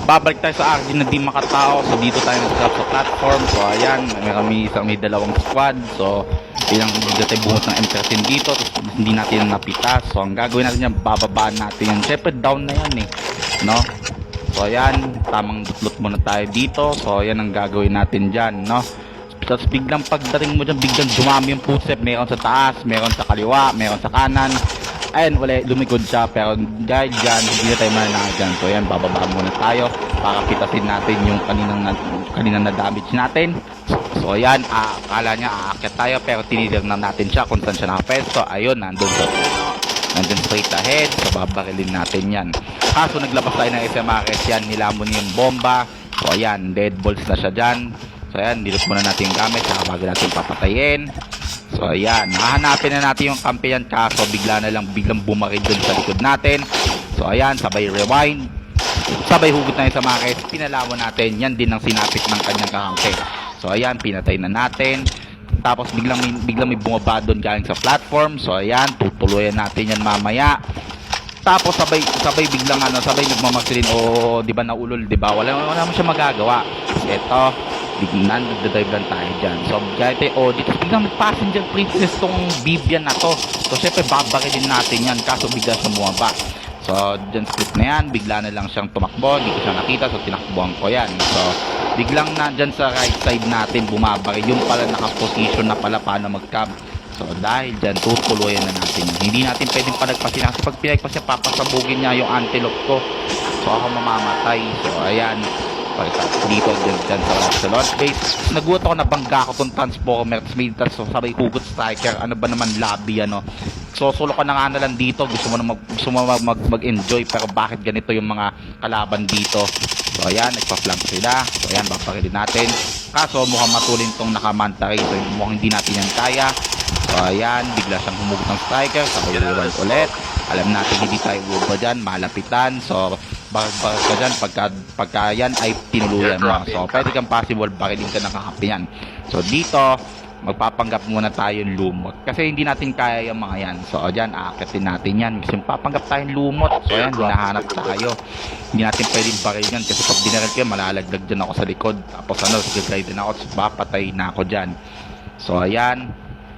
Babalik tayo sa RG na di makatao. So dito tayo nag-drop sa platform. So ayan, may dalawang squad. So bilang hindi tayo bungot ng M13 dito, tapos hindi natin napitas. So ang gagawin natin yan, bababaan natin yan. Siyempre down na yan no? So ayan, tamang dutlot muna tayo dito. So ayan ang gagawin natin dyan, no? Tapos biglang pagdating mo dyan, biglang dumami yung footstep. Meron sa taas, meron sa kaliwa, meron sa kanan. Ayun, wala, lumikod siya. Pero dahil dyan, hindi na tayo mananakit dyan. So ayan, bababa muna tayo para pitasin natin yung kaninang na-damage natin. So ayan, akala niya aakyat tayo, pero tinignan natin siya kung saan siya nakapesto. Ayun, nandun straight ahead. So babarilin natin yan. Kaso naglabas tayo ng SMRS yan, nilamon yung bomba. So ayan, dead balls na siya dyan. So ayan, nilot muna natin yung gamit bago natin papatayin. So ayan, hahanapin na natin yung kampiyan, kaso biglang bumaril dun sa likod natin. So ayan, sabay rewind, sabay hugot na yung SMRS, pinalawan natin. Yan din ang sinapit ng kanyang kakampi. So ayan, pinatay na natin. Tapos biglang may bumaba doon galing sa platform. So ayan, tutuluyan natin yan mamaya. Tapos sabay biglang nagmamagsilin, di ba naulol, di ba? Wala mo siya magagawa. Ito, biglang nagdadrive lang tayo dyan. So gaya tayo dito, biglang passenger princess tong Bibian na to. So syempre babarilin natin yan, kaso bigla siya bumaba. So dyan split na yan, bigla na lang siyang tumakbo, hindi ko siya nakita, so tinakbuhan ko yan. So biglang na dyan sa right side natin bumabaril, yung pala nakaposition na pala paano mag-cab. So dahil dyan, tutuluyan na natin. Hindi natin pwedeng palagpasin, kasi pag pinagpasin, papasabugin niya yung antelope ko. So ako mamamatay. So ayan, dito dyan sa launch base. Nagulat ako, nabangga ako tong transformer. So sabay hugot striker, ano ba naman lobby, So solo ka na nga na lang dito, gusto mo mag-enjoy, pero bakit ganito yung mga kalaban dito? So ayan, nagpa-flank sila. So ayan, babarilin natin. Kaso mukhang matulin tong nakamantary, so mukhang hindi natin yan kaya. So ayan, bigla siyang humugot ng striker, sabay rewind ulit. Alam natin hindi tayo uba dyan, malapitan. So barag ka dyan, pagka yan ay tinuluyan mo. So pwede kang possible barilin ka ng kakampi yan. So dito, magpapanggap muna tayo yung lumot, kasi hindi natin kaya yung mga yan. So dyan, aakatin natin yan kasi papanggap tayong lumot. So yan, hinahanap tayo. Hindi natin pwedeng baril yan, kasi pag dinaril ko yan, malalagdag dyan ako sa likod. Tapos guide din ako, so papatay na ako dyan. So ayan,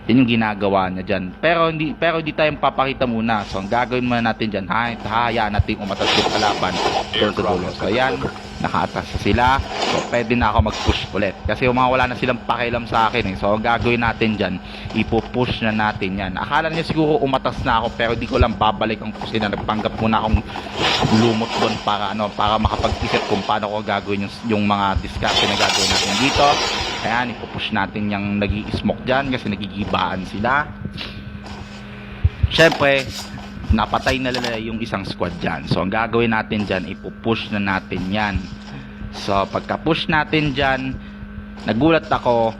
yun yung ginagawa niya dyan. Pero hindi tayo papakita muna. So ang gagawin muna natin dyan, hayaan natin umatas yung kalaban doon sa dulo. So ayan, nakaatas na sila. So pwede na ako mag-push ulit, kasi wala na silang pakialam sa akin. So ang gagawin natin dyan, ipupush na natin yan. Akala niya siguro umatas na ako, pero di ko lang babalik ang kusina. Nagpanggap muna akong lumot doon para makapag-isip kung paano ko gagawin yung mga discussion na gagawin natin dito. Ayan, ipupush natin yung nag-i-smoke dyan, kasi nagigibaan sila. Syempre, napatay na nila yung isang squad dyan. So ang gagawin natin dyan, ipupush na natin yan. So pagka-push natin dyan, nagulat ako,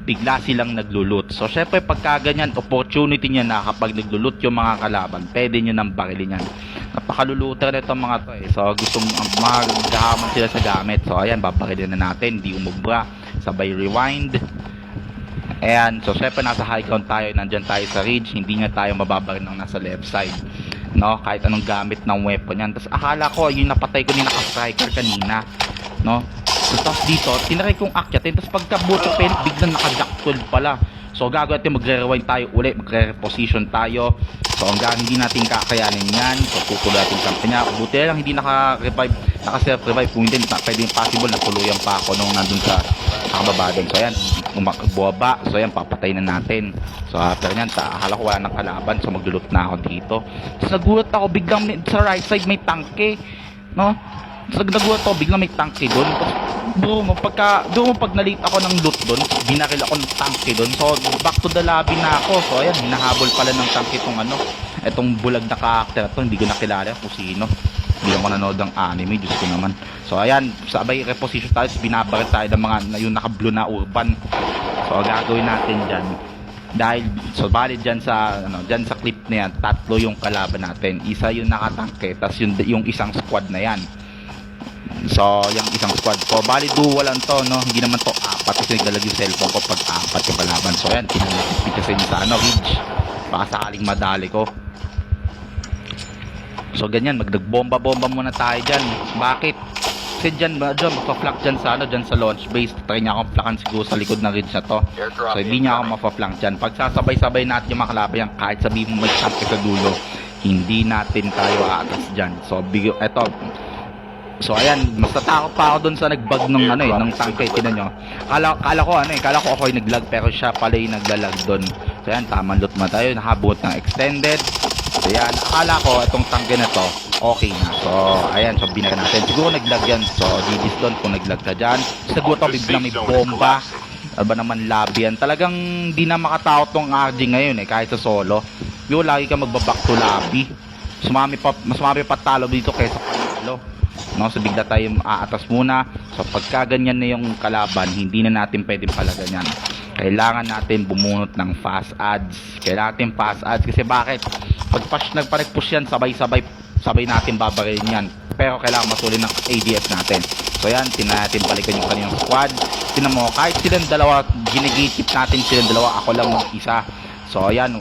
bigla silang naglulut. So syempre pagka ganyan, opportunity niya na kapag naglulut yung mga kalaban, pwede nyo nang barilin yan. Napakaluluter na itong mga to So gustong maghahaman sila sa gamit. So ayan, babarilin na natin, hindi umubra. Sabay rewind. Ayan, so syempre nasa high ground tayo, nandyan tayo sa ridge, hindi nga tayo mababaril ng nasa left side, no? Kahit anong gamit ng weapon yan. Tapos akala ko yung napatay ko ni naka-striker kanina, no? Tapos dito, tinaray kong akyatin, tapos pagkabuto pen, biglang naka-jack 12 pala. So gagawin natin, magre-rewind tayo ulit, magre-reposition tayo. So hanggang hindi natin kakayanin yan, so tutuloy natin kampi niya. Buti lang hindi naka-revive, naka-self-revive. Kung hindi, pwedeng possible na tuluyan pa ako nung nandun sa nakababa doon. So ayan, buwaba. So ayan, papatay na natin. So after nyan, akala ko wala ng kalaban, so maglulot na ako dito. Tapos nagulat ako, biglang sa right side may tangke, no? So nagulat ako, biglang may tangke doon. Doon pag nalate ako ng loot doon, binaril ako ng tangke doon. So back to the lobby na ako. So ayan, hinahabol pala ng tangke itong bulag na karakter to. Hindi ko nakilala kung sino. Hindi ako nanood ng anime, Diyos ko naman. So ayan, sabay reposition tayo, binabaril tayo ng mga yung naka-blue na urban. So ang gagawin natin dyan, dahil so valid dyan sa clip na yan, tatlo yung kalaban natin. Isa yung nakatangke, tas yung isang squad na yan. So yung isang squad, so valid duo lang to, no? Hindi naman to apat, kasi nagdalag yung cellphone ko pag apat yung kalaban. So ayan, pinapit sa ridge, baka sakaling madali ko. So ganyan, magdagbomba-bomba muna tayo dyan. Bakit? Kasi dyan, mapaflank dyan sa, dyan sa launch base. Try niya akong flankan siguro sa likod ng ridge na to. So, hindi niya ako mapaflank dyan. Pag sasabay-sabay natin yung mga kalaban yan, kahit sabihin mo mag-tank sa dulo, hindi natin tayo aatas dyan. So, eto. So, ayan, mas natakot pa ako dun sa nag-bug ng, ng tanke. Tinan nyo. Kala ko ako yung nag-lag, pero siya pala yung naglalag dun. So, ayan, tamang loot mo tayo. Nakabuot ng extended. So, ayan, akala ko itong tanke na to, okay na. So, ayan, so binaka natin. Siguro naglag yan. So, GG's doon kung naglag ka dyan. Siguro to, biglang may bomba. Aba naman labi yan. Talagang di na makatakot tong RG ngayon kahit sa solo. Yung lagi ka magbaback to lobby. Mas sumami pa talo dito kaysa panalo. No, so bigla tayo aatas muna. So pagka ganyan na yung kalaban, hindi na natin pwedeng pala ganyan. Kailangan natin bumunot ng fast adds. Kailangan natin fast adds kasi bakit? Pag nagpa-push yan, sabay natin babarilin yan. Pero kailangan masulin ng ADS natin. So yan, natin balikan yung kanilang squad. Tinan mo, kahit silang dalawa, ginigitip natin silang dalawa, ako lang mag-isa. So ayan,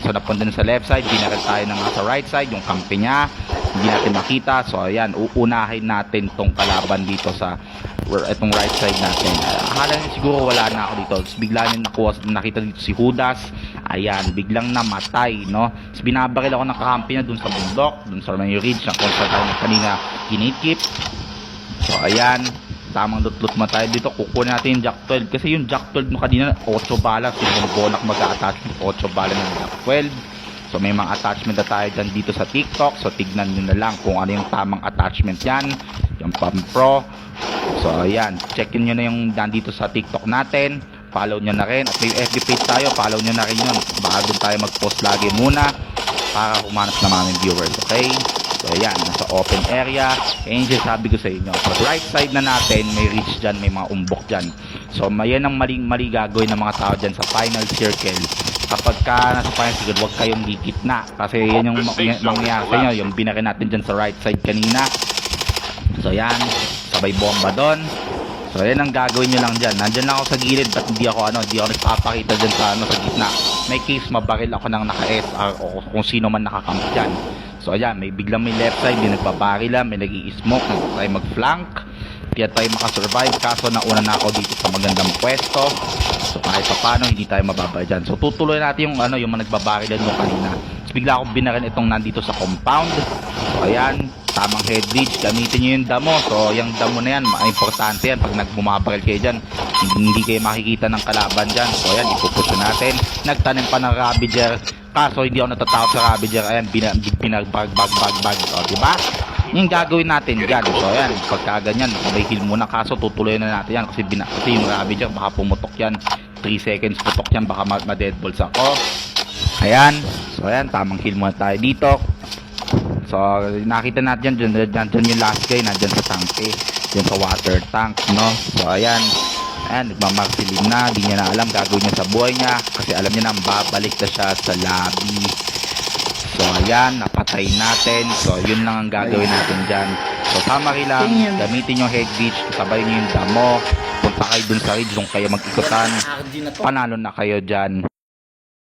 so napunta na sa left side, binaril tayo ng sa right side, yung kampi niya, hindi natin makita. So ayan, uunahin natin tong kalaban dito sa itong right side natin. Akala niyo siguro wala na ako dito. Tapos bigla niyo nakita dito si Judas. Ayan, biglang namatay, no? Tapos binabaril ako ng kakampi niya dun sa bundok, dun sa may ridge na kung saan tayo kanina ginikip. So ayan, tamang loot mo tayo dito. Kukunin natin yung Jack 12 kasi yung Jack 12 mo kanina 8 bala, si Bonbolak mag-a-attach 8 bala ng Jack 12. So may mga attachment na tayo dyan dito sa TikTok. So tignan nyo na lang kung ano yung tamang attachment yan. Yung Pam Pro. So ayan, checkin nyo na yung dito sa TikTok natin. Follow nyo na rin. At may FB page tayo, follow nyo na rin yun. Baka doon tayo mag-post lagi muna para humanap na mga viewers, okay? So ayan, nasa open area. Angel, sabi ko sa inyo, pag right side na natin, may reach dyan, may mga umbok dyan. So yan ang mali gagawin ng mga tao dyan sa final circle. Kapag ka nasa final circle, huwag kayong dikit na. Kasi yan yung mangyayari sa inyo, yung binakin natin dyan sa right side kanina. So yan, sabay bomba doon. So yan ang gagawin nyo lang dyan. Nandyan lang ako sa gilid, but hindi ako nagpapakita dyan sa gitna. May case mabaril ako ng naka-SR o kung sino man nakakamp dyan. So ayan, biglang may left side, may nagbabarila, may nag-i-smoke, nagtry mag-flank. Kaya tayo makasurvive, kaso nauna na ako dito sa magandang pwesto. So kahit pa paano, hindi tayo mababa dyan. So tutuloy natin yung yung mga nagbabarilan mo kanina. So bigla akong binarin itong nandito sa compound. So ayan, tamang head reach, gamitin nyo yung damo. So yung damo na yan, importante yan. Pag nagbumabaril kayo dyan, hindi kayo makikita ng kalaban dyan. So ayan, ipupush natin. Nagtanim pa ng Ravager, kaso hindi ako natatakot sa Ravager. Ayan, binagbag. O diba? Yung gagawin natin dyan. So ayan, pagka ganyan, may heal muna, kaso tutuloy na natin yan. Kasi yung Ravager, baka pumutok yan. 3 seconds putok yan, baka ma-deadballs ako. Ayan, so ayan, tamang heal muna tayo dito. So, nakita natin dyan yung last guy, nandyan sa tanke, dyan sa water tank, no? So, ayan, nagmamarsilim na, di niya na alam gagawin niya sa buhay niya, kasi alam niya na, babalik na siya sa lobby. So, ayan, napatay natin. So, yun lang ang gagawin natin dyan. So, summary lang, gamitin yung head reach, sabay niyo yung damo, punta kayo dun sa ridge, kung kayo mag-ikutan, panalo na kayo dyan.